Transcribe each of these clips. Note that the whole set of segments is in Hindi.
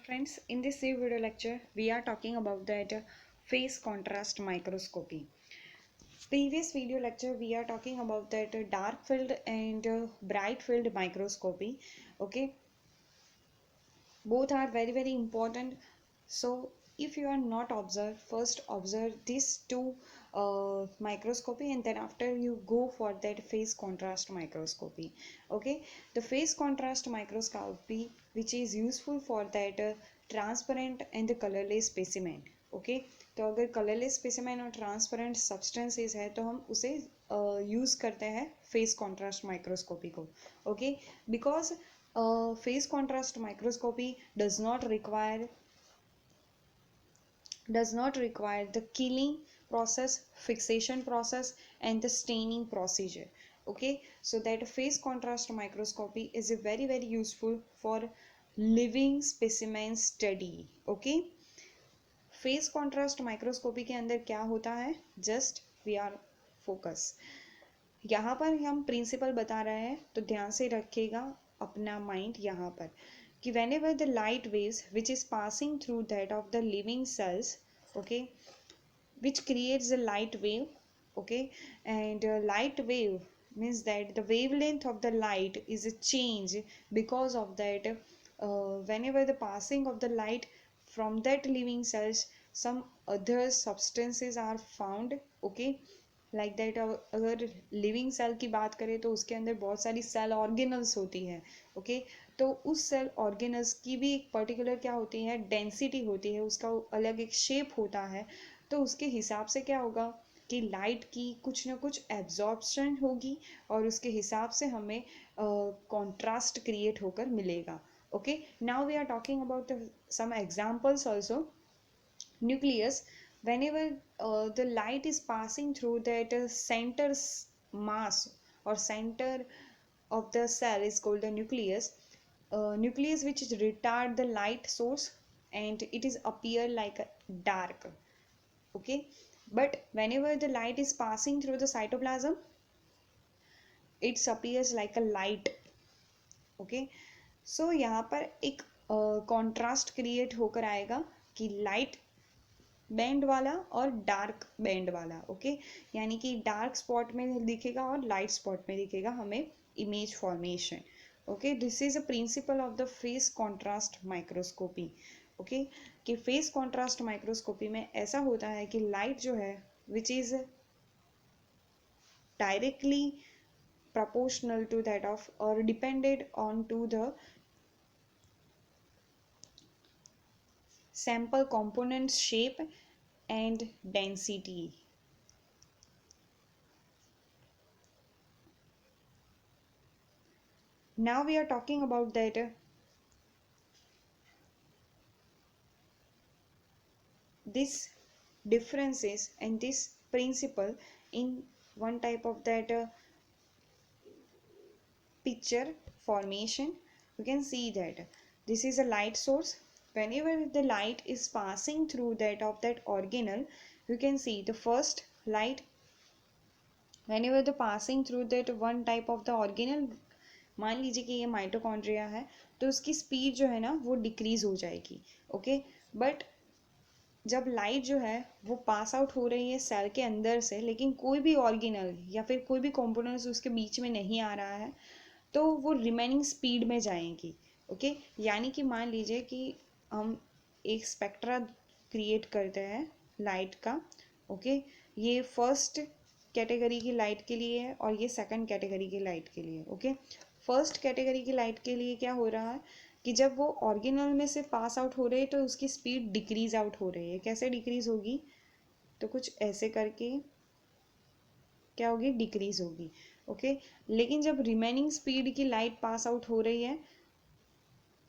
Friends, in this video lecture, we are talking about that phase contrast microscopy. Previous video lecture, we are talking about that dark field and bright field microscopy. Okay, both are very important. So if you are not observed, first observe these two microscopy, and then after you go for that phase contrast microscopy. Okay, the phase contrast microscopy, which is useful for that transparent and the colorless specimen. Okay तो अगर कलरलेस स्पेसिमेन और ट्रांसपेरेंट सब्सटेंसेस है तो हम उसे यूज़ करते हैं फेस कॉन्ट्रास्ट माइक्रोस्कोपी को. Okay because phase contrast microscopy does not require the killing process, fixation process, and the staining procedure. Okay, so that phase contrast microscopy is very useful for living specimen study. Okay, face contrast microscopy के अंदर क्या होता है, जस्ट वी आर फोकस. यहाँ पर हम प्रिंसिपल बता रहे हैं तो ध्यान से रखिएगा अपना माइंड यहाँ पर कि whenever the light waves which is passing through that of the living cells, okay, which creates a light wave. Okay, and light wave means that the wavelength of the light is a change because of that whenever the passing of the light from that living cells, some other substances are found. Okay, like that अगर लिविंग सेल की बात करें तो उसके अंदर बहुत सारी सेल ऑर्गेनल्स होती हैं. ओके, तो उस सेल ऑर्गेनल्स की भी एक पर्टिकुलर क्या होती है, डेंसिटी होती है, उसका अलग एक शेप होता है. तो उसके हिसाब से क्या होगा कि लाइट की कुछ ना कुछ एब्जॉर्प्शन होगी और उसके हिसाब से हमें कॉन्ट्रास्ट क्रिएट होकर मिलेगा. Okay, now we are talking about some examples also. Nucleus, whenever the light is passing through that center mass or center of the cell is called the nucleus. Nucleus which retard the light source and it is appear like a dark. Okay, but whenever the light is passing through the cytoplasm, it appears like a light. Okay, so यहाँ पर एक कॉन्ट्रास्ट क्रिएट होकर आएगा कि लाइट बैंड वाला और डार्क बैंड वाला. ओके, यानी कि डार्क स्पॉट में दिखेगा और लाइट स्पॉट में दिखेगा हमें image formation. Okay, this is a principle of the face contrast microscopy. Okay, कि फेस कॉन्ट्रास्ट माइक्रोस्कोपी में ऐसा होता है कि लाइट जो है which is directly proportional to that of or depended on to the sample components shape and density. Now we are talking about that this differences and this principle in one type of that picture formation. You can see that this is a light source. Whenever the light is passing through that of that organelle, you can see the first light whenever the passing through that one type of the organelle. मान लीजिए कि ये माइटोकॉन्ड्रिया है तो उसकी स्पीड जो है ना वो डिक्रीज हो जाएगी. ओके, बट जब लाइट जो है वो पास आउट हो रही है सेल के अंदर से, लेकिन कोई भी ऑर्गेनल या फिर कोई भी कंपोनेंट्स उसके बीच में नहीं आ रहा है, तो वो रिमेनिंग स्पीड में जाएंगी. ओके, यानी कि मान लीजिए कि हम एक स्पेक्ट्रा क्रिएट करते हैं लाइट का. ओके, ये फर्स्ट कैटेगरी की लाइट के लिए है और ये सेकंड कैटेगरी की लाइट के लिए. ओके, फर्स्ट कैटेगरी की लाइट के लिए क्या हो रहा है कि जब वो ऑर्गेनल में से पास आउट हो रही है तो उसकी स्पीड डिक्रीज आउट हो रही है. कैसे डिक्रीज होगी, तो कुछ ऐसे करके क्या होगी, डिक्रीज होगी. ओके, लेकिन जब रिमेनिंग स्पीड की लाइट पास आउट हो रही है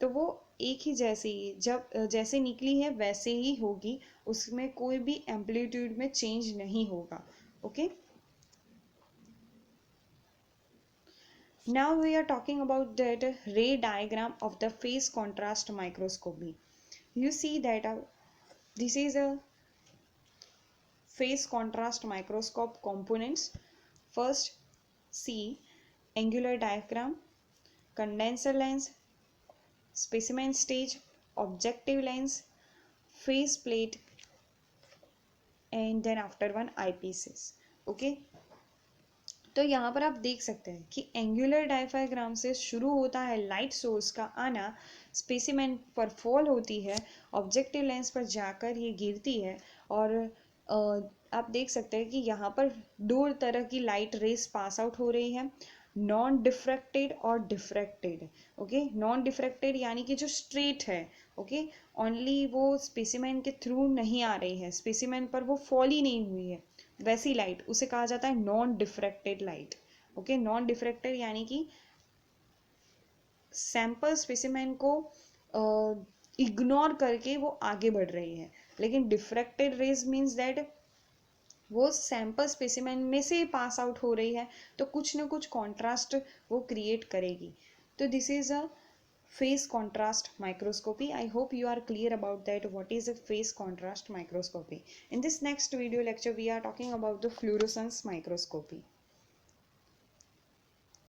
तो वो एक ही जैसे ही जब जैसे निकली है वैसे ही होगी, उसमें कोई भी एम्पलीट्यूड में चेंज नहीं होगा. Okay, now we are talking about that ray diagram of the phase contrast microscopy. You see that this is a phase contrast microscope components. First, see angular diaphragm, condenser lens, specimen stage, objective lens, face plate, and then after one eyepieces. Okay, तो यहाँ पर आप देख सकते हैं कि एंगुलर डायफ्राग्राम से शुरू होता है लाइट सोर्स का आना, स्पेसिमेन पर फॉल होती है, ऑब्जेक्टिव लेंस पर जाकर ये गिरती है, और आप देख सकते हैं कि यहाँ पर दो तरह की लाइट रेस पास आउट हो रही है, नॉन डिफ्रैक्टेड और डिफ्रैक्टेड. ओके, नॉन डिफ्रैक्टेड यानी कि जो स्ट्रेट है, ओके, ओनली वो स्पेसिमेन के थ्रू नहीं आ रही है, स्पेसिमेन पर वो फॉल ही नहीं हुई है, वैसी लाइट उसे कहा जाता है non diffracted light. Okay, non diffracted यानी कि सैंपल स्पेसिमेन को इग्नोर करके वो आगे बढ़ रही है. लेकिन डिफ्रैक्टेड रेज मीन्स दैट वो सैंपल स्पेसिमेन में से पास आउट हो रही है, तो कुछ ना कुछ कॉन्ट्रास्ट वो क्रिएट करेगी. तो this is a phase contrast microscopy. I hope you are clear about that what is a phase contrast microscopy. In this next video lecture we are talking about the fluorescence microscopy.